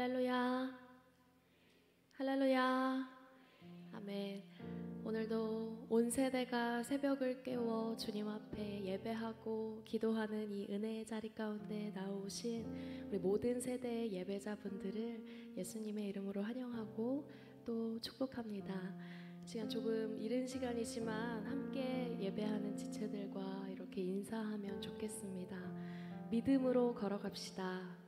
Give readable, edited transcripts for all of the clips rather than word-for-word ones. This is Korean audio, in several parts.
할렐루야, 할렐루야, 아멘. 오늘도 온 세대가 새벽을 깨워 주님 앞에 예배하고 기도하는 이 은혜의 자리 가운데 나오신 우리 모든 세대의 예배자분들을 예수님의 이름으로 환영하고 또 축복합니다. 시간 조금 이른 시간이지만 함께 예배하는 지체들과 이렇게 인사하면 좋겠습니다. 믿음으로 걸어갑시다.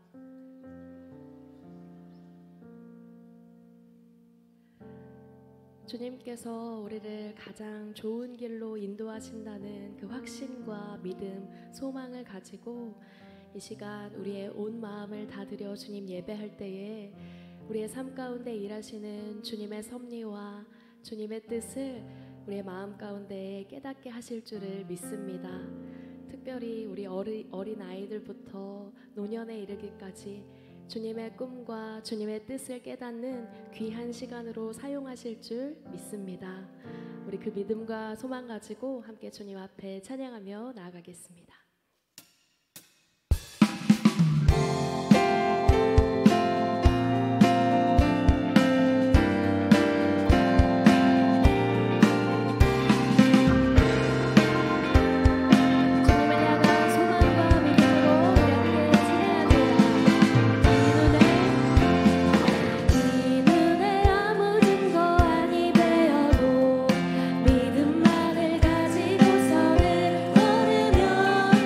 주님께서 우리를 가장 좋은 길로 인도하신다는 그 확신과 믿음, 소망을 가지고 이 시간 우리의 온 마음을 다드려 주님 예배할 때에 우리의 삶 가운데 일하시는 주님의 섭리와 주님의 뜻을 우리의 마음 가운데 깨닫게 하실 줄을 믿습니다. 특별히 우리 어린 아이들부터 노년에 이르기까지 주님의 꿈과 주님의 뜻을 깨닫는 귀한 시간으로 사용하실 줄 믿습니다. 우리 그 믿음과 소망 가지고 함께 주님 앞에 찬양하며 나아가겠습니다. 믿음만을 가지고서는 걸으면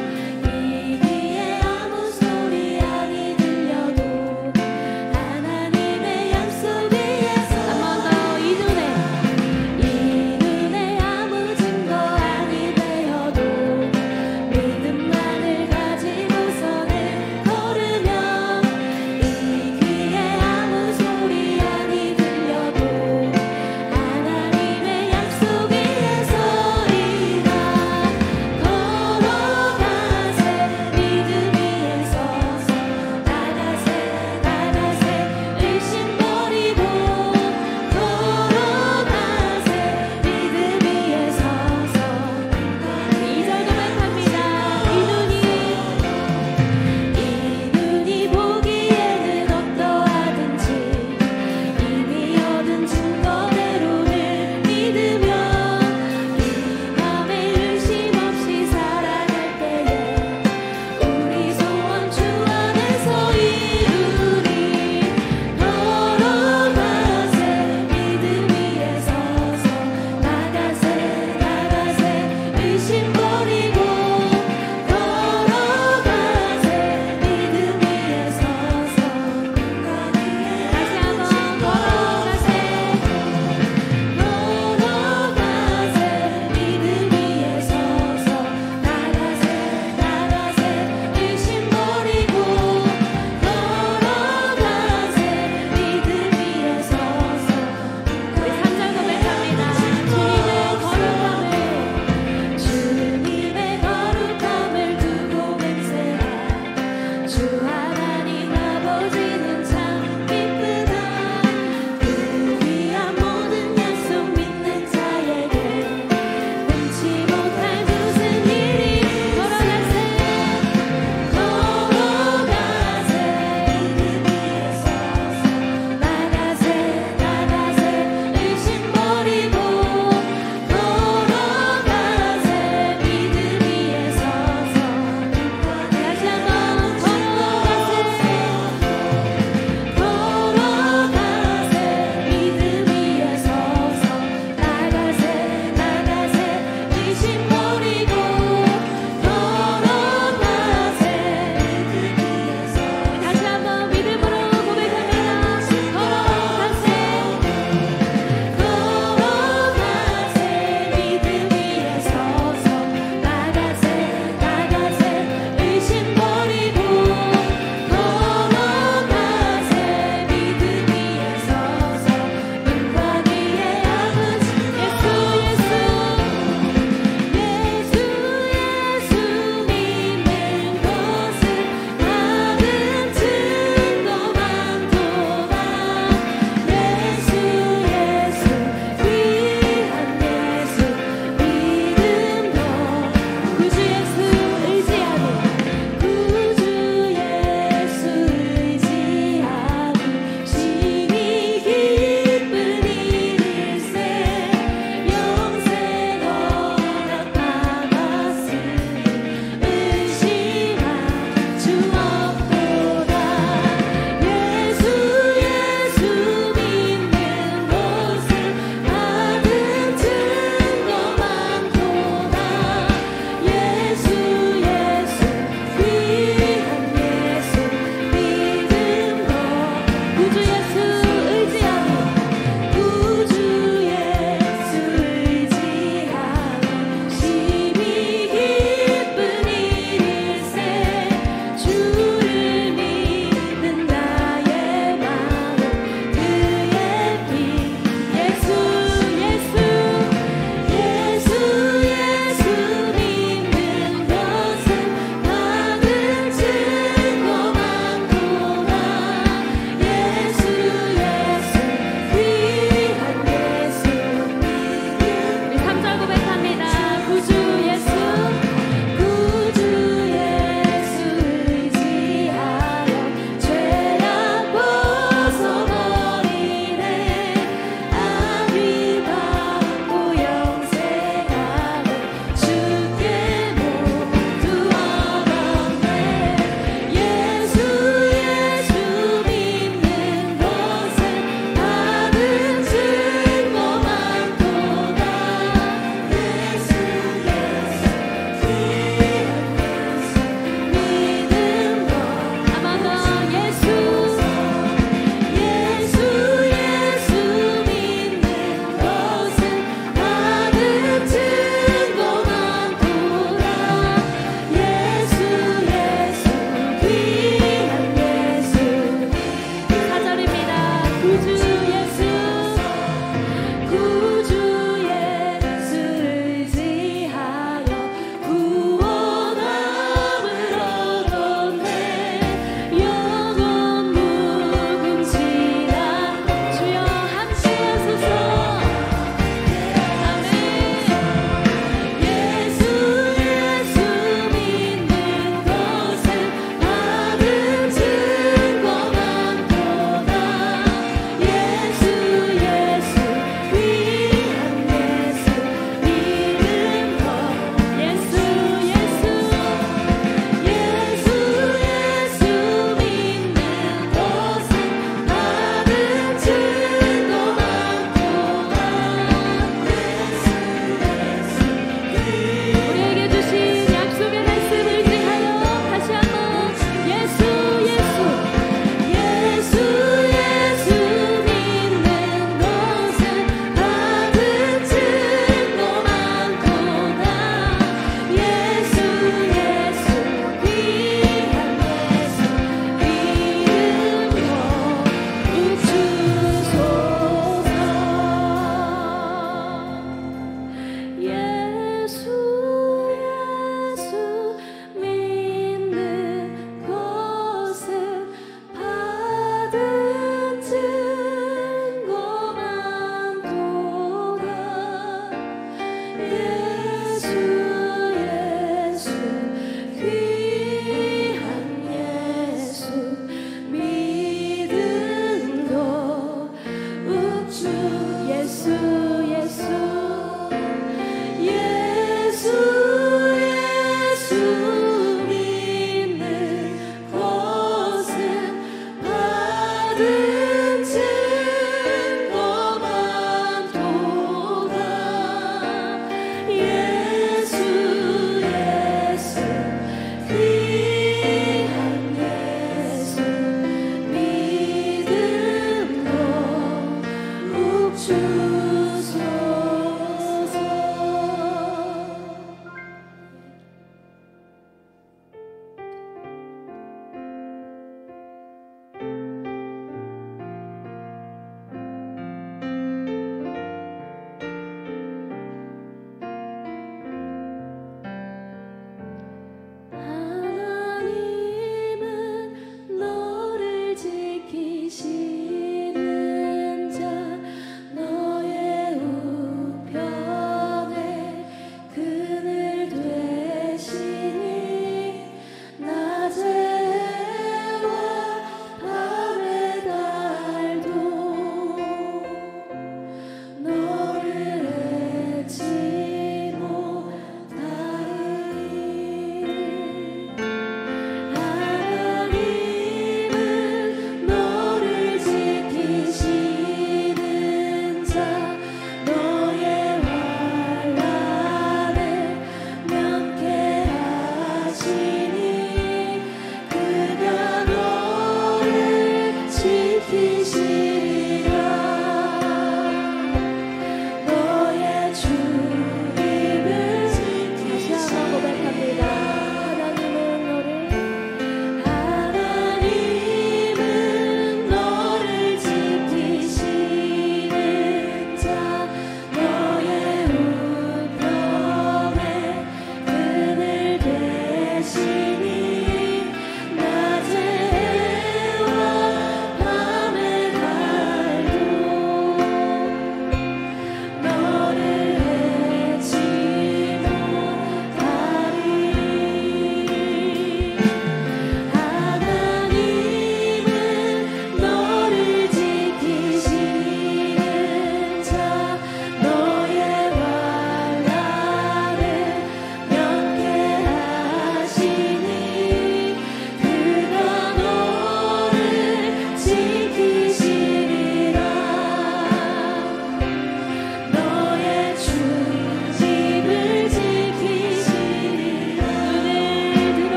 Yeah.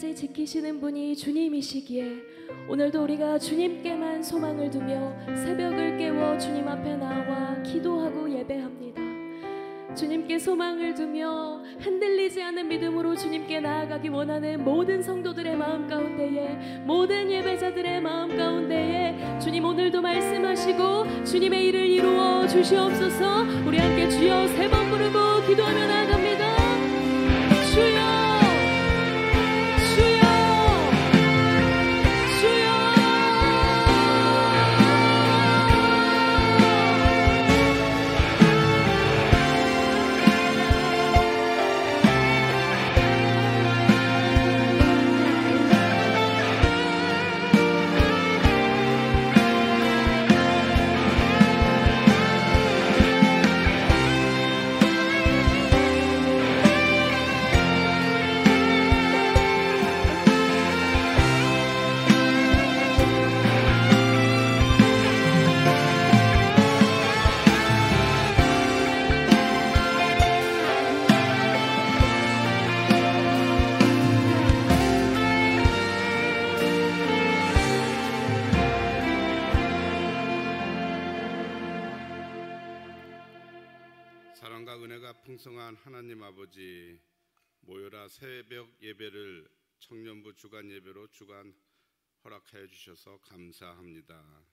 끝까지 지키시는 분이 주님이시기에 오늘도 우리가 주님께만 소망을 두며 새벽을 깨워 주님 앞에 나와 기도하고 예배합니다. 주님께 소망을 두며 흔들리지 않는 믿음으로 주님께 나아가기 원하는 모든 성도들의 마음 가운데에, 모든 예배자들의 마음 가운데에 주님 오늘도 말씀하시고 주님의 일을 이루어 주시옵소서. 우리 함께 주여 세 번 부르고 기도하며 나아갑니다. 주여 사랑과 은혜가 풍성한 하나님 아버지, 모여라 새벽 예배를 청년부 주간 예배로 주간 허락하여 주셔서 감사합니다.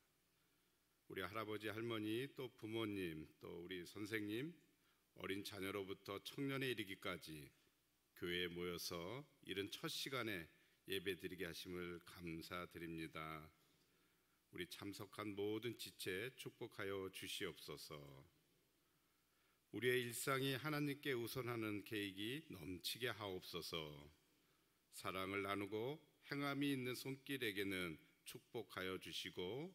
우리 할아버지 할머니 또 부모님 또 우리 선생님, 어린 자녀로부터 청년에 이르기까지 교회에 모여서 이른 첫 시간에 예배드리게 하심을 감사드립니다. 우리 참석한 모든 지체 축복하여 주시옵소서. 우리의 일상이 하나님께 우선하는 계획이 넘치게 하옵소서. 사랑을 나누고 행함이 있는 손길에게는 축복하여 주시고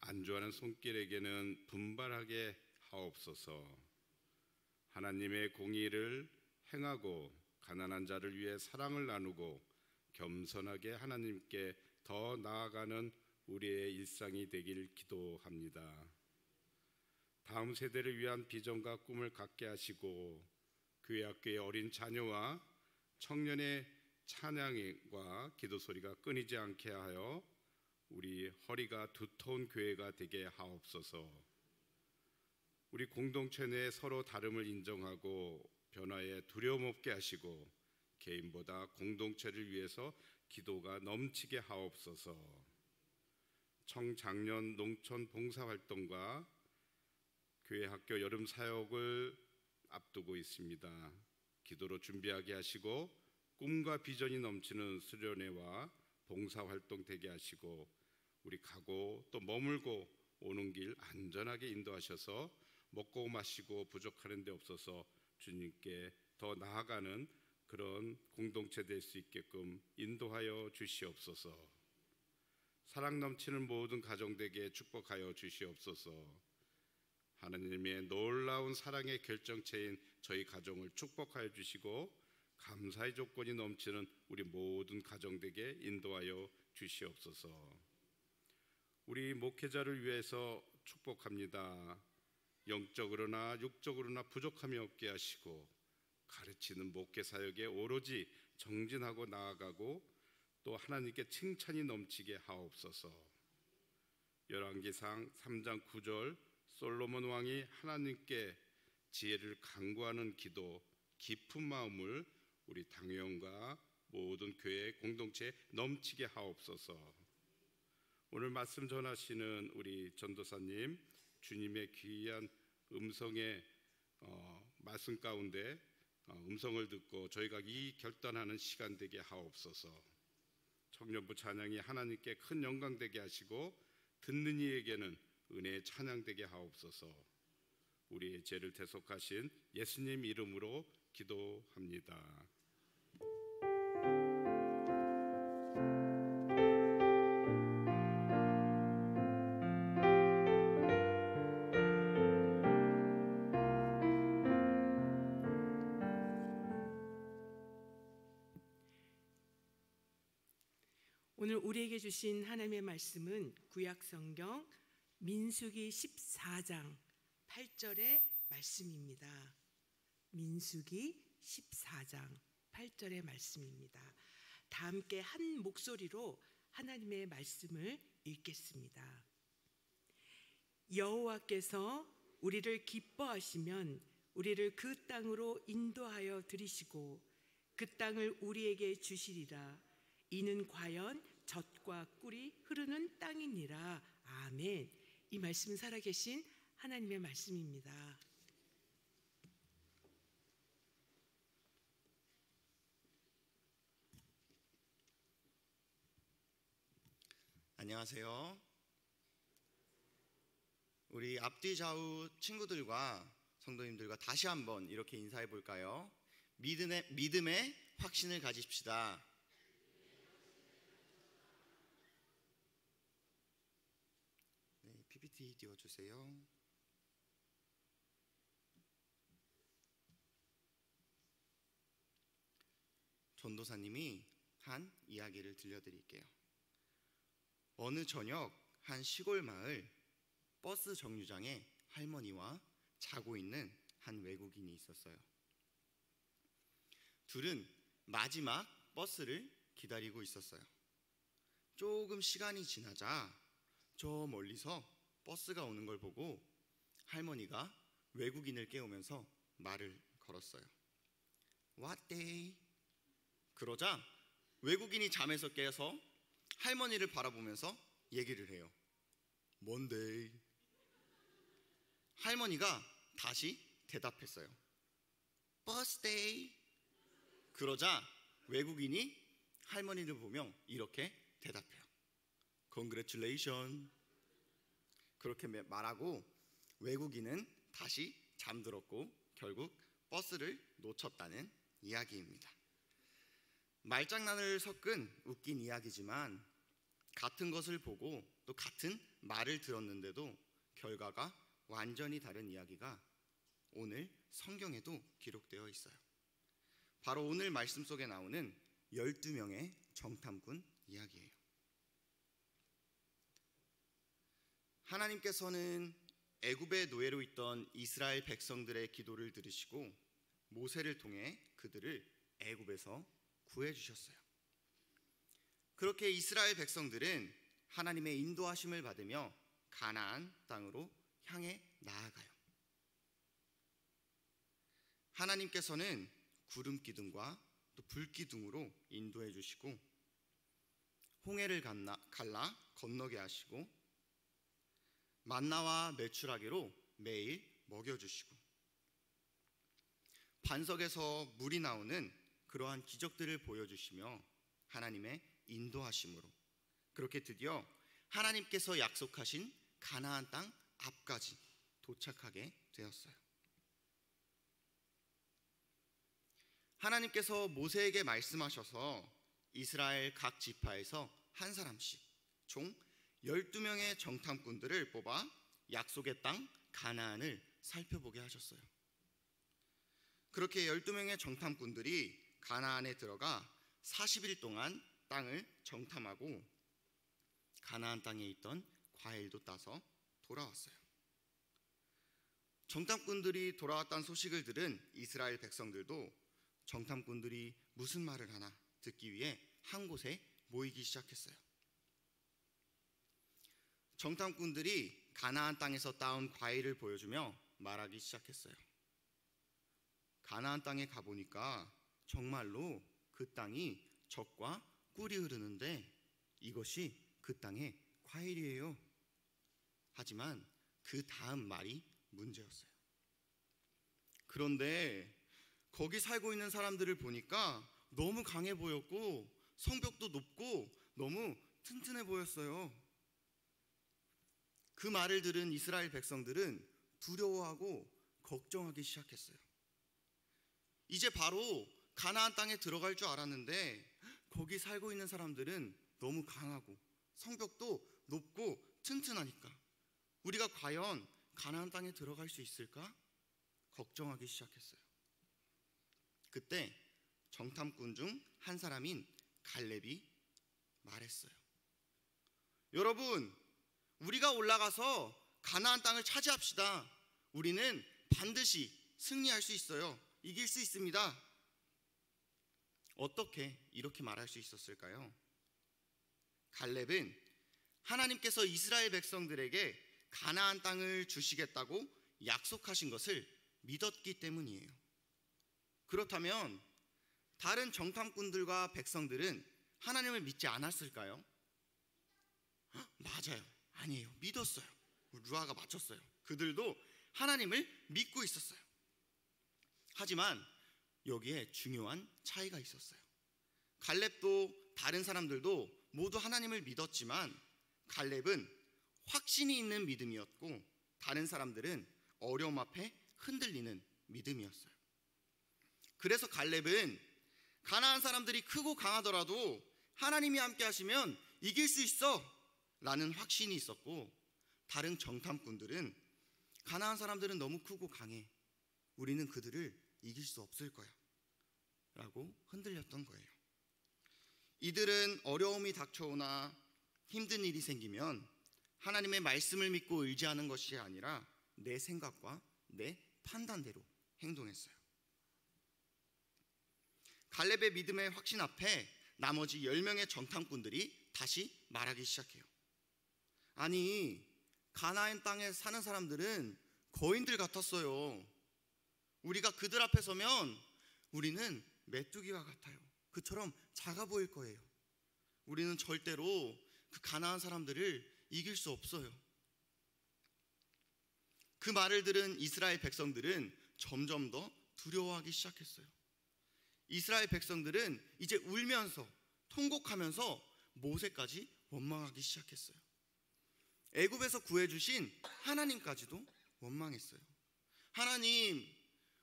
안주하는 손길에게는 분발하게 하옵소서. 하나님의 공의를 행하고 가난한 자를 위해 사랑을 나누고 겸손하게 하나님께 더 나아가는 우리의 일상이 되길 기도합니다. 다음 세대를 위한 비전과 꿈을 갖게 하시고 교회 학교의 어린 자녀와 청년의 찬양과 기도 소리가 끊이지 않게 하여 우리 허리가 두터운 교회가 되게 하옵소서. 우리 공동체 내에 서로 다름을 인정하고 변화에 두려움 없게 하시고 개인보다 공동체를 위해서 기도가 넘치게 하옵소서. 청장년 농촌 봉사활동과 교회 학교 여름 사역을 앞두고 있습니다. 기도로 준비하게 하시고 꿈과 비전이 넘치는 수련회와 봉사활동 되게 하시고 우리 가고 또 머물고 오는 길 안전하게 인도하셔서 먹고 마시고 부족하는 데 없어서 주님께 더 나아가는 그런 공동체 될 수 있게끔 인도하여 주시옵소서. 사랑 넘치는 모든 가정되게 축복하여 주시옵소서. 하나님의 놀라운 사랑의 결정체인 저희 가정을 축복하여 주시고 감사의 조건이 넘치는 우리 모든 가정되게 인도하여 주시옵소서. 우리 목회자를 위해서 축복합니다. 영적으로나 육적으로나 부족함이 없게 하시고 가르치는 목회 사역에 오로지 정진하고 나아가고 또 하나님께 칭찬이 넘치게 하옵소서. 열왕기상 3장 9절 솔로몬 왕이 하나님께 지혜를 간구하는 기도, 깊은 마음을 우리 당회원과 모든 교회 공동체에 넘치게 하옵소서. 오늘 말씀 전하시는 우리 전도사님, 주님의 귀한 음성의 말씀 가운데 음성을 듣고 저희가 이 결단하는 시간 되게 하옵소서. 청년부 찬양이 하나님께 큰 영광 되게 하시고 듣는 이에게는 은혜의 찬양 되게 하옵소서. 우리의 죄를 대속하신 예수님 이름으로 기도합니다. 오늘 우리에게 주신 하나님의 말씀은 구약성경 민수기 14장 8절의 말씀입니다. 민수기 14장 8절의 말씀입니다. 다 함께 한 목소리로 하나님의 말씀을 읽겠습니다. 여호와께서 우리를 기뻐하시면 우리를 그 땅으로 인도하여 들이시고 그 땅을 우리에게 주시리라. 이는 과연 젖과 꿀이 흐르는 땅이니라. 아멘. 이 말씀은 살아계신 하나님의 말씀입니다. 안녕하세요. 우리 앞뒤 좌우 친구들과 성도님들과 다시 한번 이렇게 인사해 볼까요? 믿음의 확신을 가집시다. 네, PPT 띄워주세요. 전도사님이 한 이야기를 들려드릴게요. 어느 저녁 한 시골 마을 버스 정류장에 할머니와 자고 있는 한 외국인이 있었어요. 둘은 마지막 버스를 기다리고 있었어요. 조금 시간이 지나자 저 멀리서 버스가 오는 걸 보고 할머니가 외국인을 깨우면서 말을 걸었어요. What day? 그러자 외국인이 잠에서 깨서 할머니를 바라보면서 얘기를 해요. Monday. 할머니가 다시 대답했어요. Bus day. 그러자 외국인이 할머니를 보며 이렇게 대답해요. Congratulations. 그렇게 말하고 외국인은 다시 잠들었고 결국 버스를 놓쳤다는 이야기입니다. 말장난을 섞은 웃긴 이야기지만 같은 것을 보고 또 같은 말을 들었는데도 결과가 완전히 다른 이야기가 오늘 성경에도 기록되어 있어요. 바로 오늘 말씀 속에 나오는 12명의 정탐꾼 이야기예요. 하나님께서는 애굽의 노예로 있던 이스라엘 백성들의 기도를 들으시고 모세를 통해 그들을 애굽에서 구해주셨어요. 그렇게 이스라엘 백성들은 하나님의 인도하심을 받으며 가나안 땅으로 향해 나아가요. 하나님께서는 구름 기둥과 또 불 기둥으로 인도해 주시고 홍해를 갈라 건너게 하시고 만나와 메추라기로 매일 먹여주시고 반석에서 물이 나오는 그러한 기적들을 보여주시며 하나님의 인도하심으로 그렇게 드디어 하나님께서 약속하신 가나안 땅 앞까지 도착하게 되었어요. 하나님께서 모세에게 말씀하셔서 이스라엘 각 지파에서 한 사람씩 총 12명의 정탐꾼들을 뽑아 약속의 땅 가나안을 살펴보게 하셨어요. 그렇게 12명의 정탐꾼들이 가나안에 들어가 40일 동안 땅을 정탐하고 가나안 땅에 있던 과일도 따서 돌아왔어요. 정탐꾼들이 돌아왔다는 소식을 들은 이스라엘 백성들도 정탐꾼들이 무슨 말을 하나 듣기 위해 한 곳에 모이기 시작했어요. 정탐꾼들이 가나안 땅에서 따온 과일을 보여주며 말하기 시작했어요. 가나안 땅에 가보니까 정말로 그 땅이 젖과 꿀이 흐르는데 이것이 그 땅의 과일이에요. 하지만 그 다음 말이 문제였어요. 그런데 거기 살고 있는 사람들을 보니까 너무 강해 보였고 성벽도 높고 너무 튼튼해 보였어요. 그 말을 들은 이스라엘 백성들은 두려워하고 걱정하기 시작했어요. 이제 바로 가나안 땅에 들어갈 줄 알았는데 거기 살고 있는 사람들은 너무 강하고 성벽도 높고 튼튼하니까 우리가 과연 가나안 땅에 들어갈 수 있을까? 걱정하기 시작했어요. 그때 정탐꾼 중 한 사람인 갈렙이 말했어요. 여러분, 우리가 올라가서 가나안 땅을 차지합시다. 우리는 반드시 승리할 수 있어요. 이길 수 있습니다. 어떻게 이렇게 말할 수 있었을까요? 갈렙은 하나님께서 이스라엘 백성들에게 가나안 땅을 주시겠다고 약속하신 것을 믿었기 때문이에요. 그렇다면 다른 정탐꾼들과 백성들은 하나님을 믿지 않았을까요? 맞아요. 아니에요. 믿었어요. 루아가 맞췄어요. 그들도 하나님을 믿고 있었어요. 하지만 여기에 중요한 차이가 있었어요. 갈렙도 다른 사람들도 모두 하나님을 믿었지만 갈렙은 확신이 있는 믿음이었고 다른 사람들은 어려움 앞에 흔들리는 믿음이었어요. 그래서 갈렙은 가나안 사람들이 크고 강하더라도 하나님이 함께 하시면 이길 수 있어 라는 확신이 있었고, 다른 정탐꾼들은 가나안 사람들은 너무 크고 강해, 우리는 그들을 이길 수 없을 거야 라고 흔들렸던 거예요. 이들은 어려움이 닥쳐오나 힘든 일이 생기면 하나님의 말씀을 믿고 의지하는 것이 아니라 내 생각과 내 판단대로 행동했어요. 갈렙의 믿음의 확신 앞에 나머지 10명의 정탐꾼들이 다시 말하기 시작해요. 아니, 가나안 땅에 사는 사람들은 거인들 같았어요. 우리가 그들 앞에 서면 우리는 메뚜기와 같아요. 그처럼 작아 보일 거예요. 우리는 절대로 그 가나안 사람들을 이길 수 없어요. 그 말을 들은 이스라엘 백성들은 점점 더 두려워하기 시작했어요. 이스라엘 백성들은 이제 울면서 통곡하면서 모세까지 원망하기 시작했어요. 애굽에서 구해주신 하나님까지도 원망했어요. 하나님,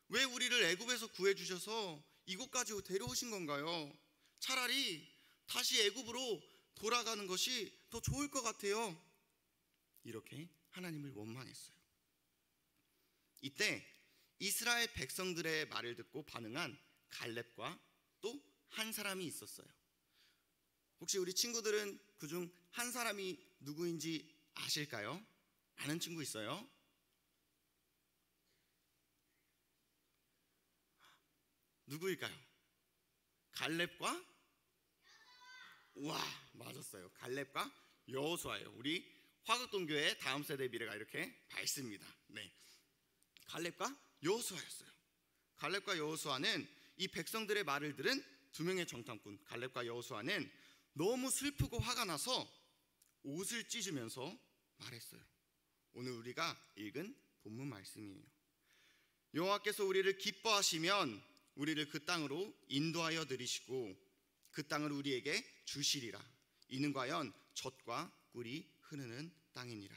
왜 우리를 애굽에서 구해주셔서 이곳까지 데려오신 건가요? 차라리 다시 애굽으로 돌아가는 것이 더 좋을 것 같아요. 이렇게 하나님을 원망했어요. 이때 이스라엘 백성들의 말을 듣고 반응한 갈렙과 또 한 사람이 있었어요. 혹시 우리 친구들은 그중 한 사람이 누구인지 아실까요? 아는 친구 있어요? 누구일까요? 갈렙과? 우와, 맞았어요. 갈렙과 여호수아예요. 우리 화극동교회 다음 세대 미래가 이렇게 밝습니다. 네, 갈렙과 여호수아였어요. 갈렙과 여호수아는 이 백성들의 말을 들은 두 명의 정탐꾼 갈렙과 여호수아는 너무 슬프고 화가 나서 옷을 찢으면서 말했어요. 오늘 우리가 읽은 본문 말씀이에요. 여호와께서 우리를 기뻐하시면 우리를 그 땅으로 인도하여 들이시고 그 땅을 우리에게 주시리라. 이는 과연 젖과 꿀이 흐르는 땅이니라.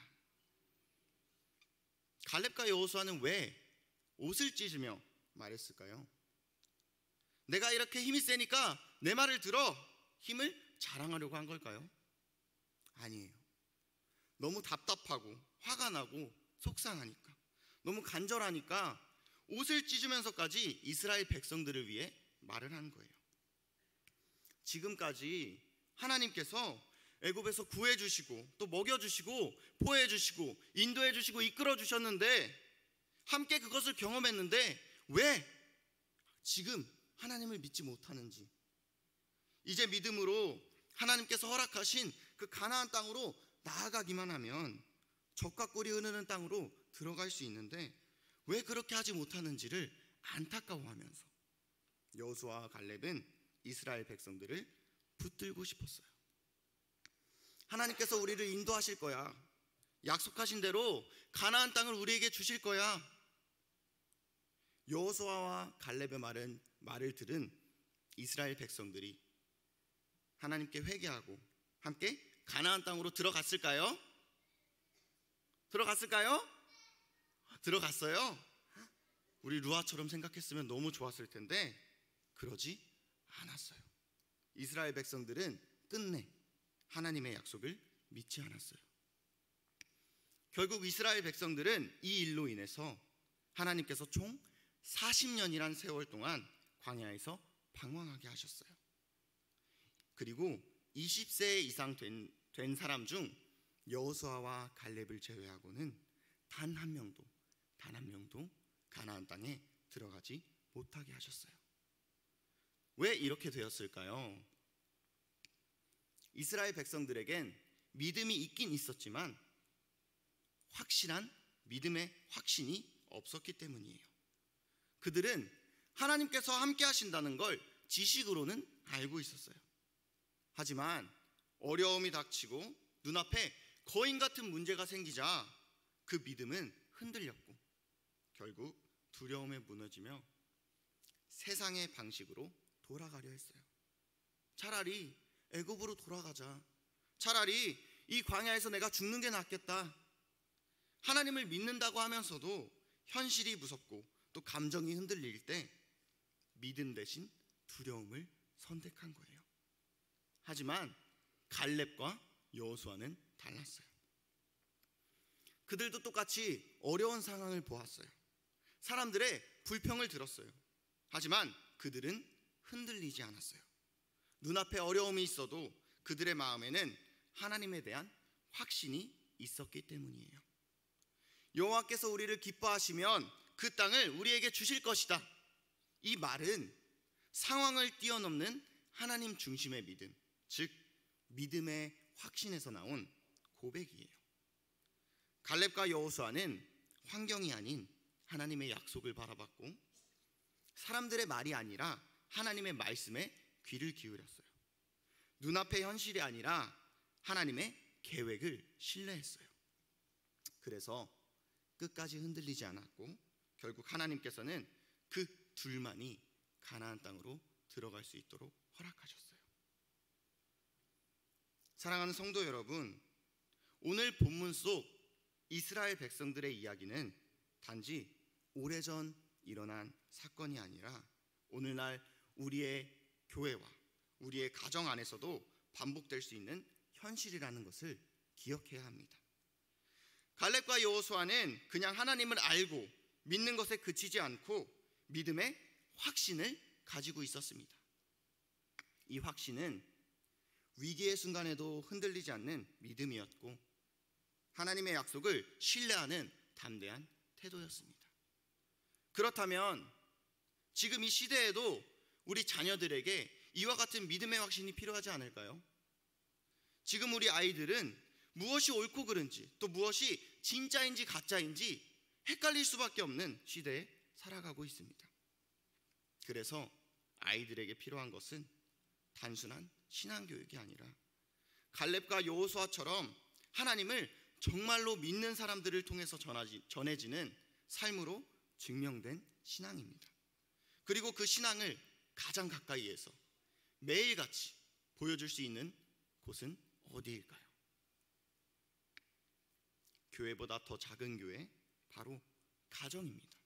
갈렙과 여호수아는 왜 옷을 찢으며 말했을까요? 내가 이렇게 힘이 세니까 내 말을 들어, 힘을 자랑하려고 한 걸까요? 아니에요. 너무 답답하고 화가 나고 속상하니까, 너무 간절하니까 옷을 찢으면서까지 이스라엘 백성들을 위해 말을 한 거예요. 지금까지 하나님께서 애굽에서 구해주시고 또 먹여주시고 포해주시고 인도해주시고 이끌어주셨는데, 함께 그것을 경험했는데 왜 지금 하나님을 믿지 못하는지, 이제 믿음으로 하나님께서 허락하신 그 가나안 땅으로 나아가기만 하면 젖과 꿀이 흐르는 땅으로 들어갈 수 있는데 왜 그렇게 하지 못하는지를 안타까워하면서 여호수아와 갈렙은 이스라엘 백성들을 붙들고 싶었어요. 하나님께서 우리를 인도하실 거야. 약속하신 대로 가나안 땅을 우리에게 주실 거야. 여호수아와 갈렙의 말을 들은 이스라엘 백성들이 하나님께 회개하고 함께 가나안 땅으로 들어갔을까요? 들어갔을까요? 들어갔어요? 우리 루아처럼 생각했으면 너무 좋았을 텐데 그러지 않았어요. 이스라엘 백성들은 끝내 하나님의 약속을 믿지 않았어요. 결국 이스라엘 백성들은 이 일로 인해서 하나님께서 총 40년이란 세월 동안 광야에서 방황하게 하셨어요. 그리고 20세 이상 된 사람 중 여호수아와 갈렙을 제외하고는 단 한 명도 가나안 땅에 들어가지 못하게 하셨어요. 왜 이렇게 되었을까요? 이스라엘 백성들에겐 믿음이 있긴 있었지만 확실한 믿음의 확신이 없었기 때문이에요. 그들은 하나님께서 함께 하신다는 걸 지식으로는 알고 있었어요. 하지만 어려움이 닥치고 눈앞에 거인 같은 문제가 생기자 그 믿음은 흔들렸고 결국 두려움에 무너지며 세상의 방식으로 돌아가려 했어요. 차라리 애굽으로 돌아가자. 차라리 이 광야에서 내가 죽는 게 낫겠다. 하나님을 믿는다고 하면서도 현실이 무섭고 또 감정이 흔들릴 때 믿음 대신 두려움을 선택한 거예요. 하지만 갈렙과 여호수아는 달랐어요. 그들도 똑같이 어려운 상황을 보았어요. 사람들의 불평을 들었어요. 하지만 그들은 흔들리지 않았어요. 눈앞에 어려움이 있어도 그들의 마음에는 하나님에 대한 확신이 있었기 때문이에요. 여호와께서 우리를 기뻐하시면 그 땅을 우리에게 주실 것이다. 이 말은 상황을 뛰어넘는 하나님 중심의 믿음, 즉 믿음의 확신에서 나온 고백이에요. 갈렙과 여호수아는 환경이 아닌 하나님의 약속을 바라봤고 사람들의 말이 아니라 하나님의 말씀에 귀를 기울였어요. 눈앞의 현실이 아니라 하나님의 계획을 신뢰했어요. 그래서 끝까지 흔들리지 않았고 결국 하나님께서는 그 둘만이 가나안 땅으로 들어갈 수 있도록 허락하셨어요. 사랑하는 성도 여러분, 오늘 본문 속 이스라엘 백성들의 이야기는 단지 오래전 일어난 사건이 아니라 오늘날 우리의 교회와 우리의 가정 안에서도 반복될 수 있는 현실이라는 것을 기억해야 합니다. 갈렙과 여호수아는 그냥 하나님을 알고 믿는 것에 그치지 않고 믿음의 확신을 가지고 있었습니다. 이 확신은 위기의 순간에도 흔들리지 않는 믿음이었고 하나님의 약속을 신뢰하는 담대한 태도였습니다. 그렇다면 지금 이 시대에도 우리 자녀들에게 이와 같은 믿음의 확신이 필요하지 않을까요? 지금 우리 아이들은 무엇이 옳고 그른지 또 무엇이 진짜인지 가짜인지 헷갈릴 수밖에 없는 시대에 살아가고 있습니다. 그래서 아이들에게 필요한 것은 단순한 신앙교육이 아니라 갈렙과 여호수아처럼 하나님을 정말로 믿는 사람들을 통해서 전해지는 삶으로 증명된 신앙입니다. 그리고 그 신앙을 가장 가까이에서 매일같이 보여줄 수 있는 곳은 어디일까요? 교회보다 더 작은 교회, 바로 가정입니다.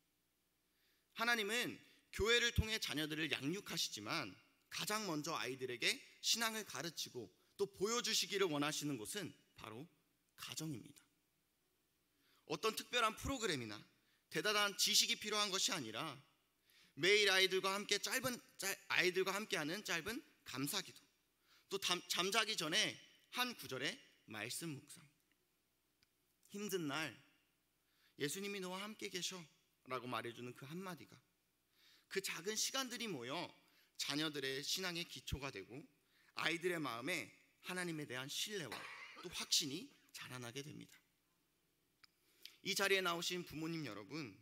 하나님은 교회를 통해 자녀들을 양육하시지만 가장 먼저 아이들에게 신앙을 가르치고 또 보여주시기를 원하시는 곳은 바로 가정입니다. 어떤 특별한 프로그램이나 대단한 지식이 필요한 것이 아니라 매일 아이들과 함께하는 짧은 감사기도, 또 잠자기 전에 한 구절의 말씀 묵상, 힘든 날 예수님이 너와 함께 계셔 라고 말해주는 그 한마디가 그 작은 시간들이 모여 자녀들의 신앙의 기초가 되고 아이들의 마음에 하나님에 대한 신뢰와 또 확신이 자라나게 됩니다. 이 자리에 나오신 부모님 여러분,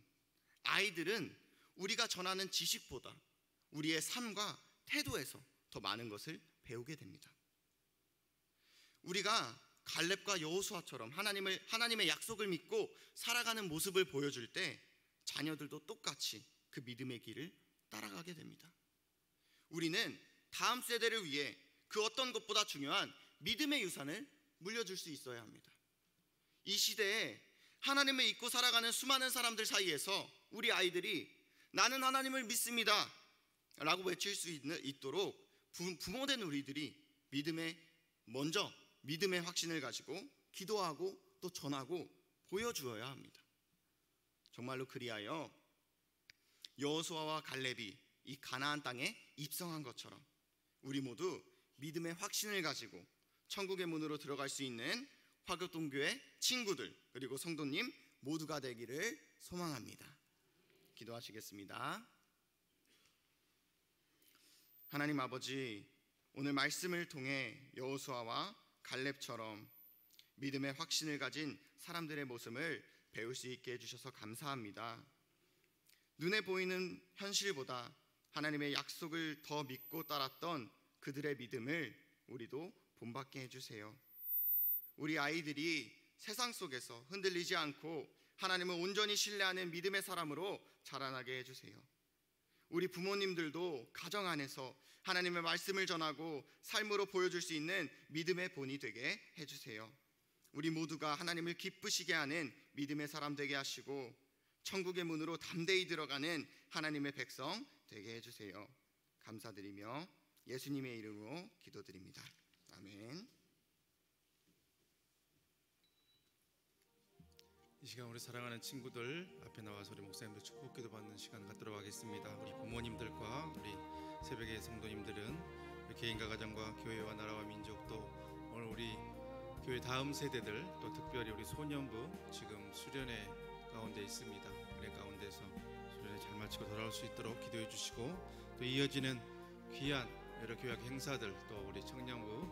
아이들은 우리가 전하는 지식보다 우리의 삶과 태도에서 더 많은 것을 배우게 됩니다. 우리가 갈렙과 여호수아처럼 하나님의 약속을 믿고 살아가는 모습을 보여줄 때 자녀들도 똑같이 그 믿음의 길을 따라가게 됩니다. 우리는 다음 세대를 위해 그 어떤 것보다 중요한 믿음의 유산을 물려줄 수 있어야 합니다. 이 시대에 하나님을 잊고 살아가는 수많은 사람들 사이에서 우리 아이들이 나는 하나님을 믿습니다 라고 외칠 수 있도록 부모된 우리들이 먼저 믿음의 확신을 가지고 기도하고 또 전하고 보여주어야 합니다. 정말로 그리하여 여호수아와 갈렙이 이 가나안 땅에 입성한 것처럼 우리 모두 믿음의 확신을 가지고 천국의 문으로 들어갈 수 있는 화교동교회 친구들 그리고 성도님 모두가 되기를 소망합니다. 기도하시겠습니다. 하나님 아버지, 오늘 말씀을 통해 여호수아와 갈렙처럼 믿음의 확신을 가진 사람들의 모습을 배울 수 있게 해주셔서 감사합니다. 눈에 보이는 현실보다 하나님의 약속을 더 믿고 따랐던 그들의 믿음을 우리도 본받게 해주세요. 우리 아이들이 세상 속에서 흔들리지 않고 하나님을 온전히 신뢰하는 믿음의 사람으로 자라나게 해주세요. 우리 부모님들도 가정 안에서 하나님의 말씀을 전하고 삶으로 보여줄 수 있는 믿음의 본이 되게 해주세요. 우리 모두가 하나님을 기쁘시게 하는 믿음의 사람 되게 하시고 천국의 문으로 담대히 들어가는 하나님의 백성 되게 해주세요. 감사드리며 예수님의 이름으로 기도드립니다. 아멘. 이 시간 우리 사랑하는 친구들 앞에 나와서 우리 목사님들 축복 기도 받는 시간 갖도록 하겠습니다. 우리 부모님들과 우리 새벽의 성도님들은 개인과 가정과 교회와 나라와 민족도 오늘 우리 교회 다음 세대들 또 특별히 우리 소년부 지금 수련회 가운데 있습니다. 우리 가운데서 수련회 잘 마치고 돌아올 수 있도록 기도해 주시고 또 이어지는 귀한 여러 교육 행사들 또 우리 청년부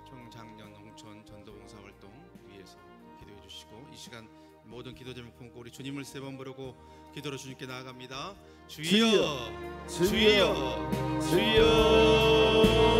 청장년 농촌 전도봉사 활동 위해서 기도해 주시고 이 시간 모든 기도 제목 품고 우리 주님을 세 번 부르고 기도로 주님께 나아갑니다. 주여 주여 주여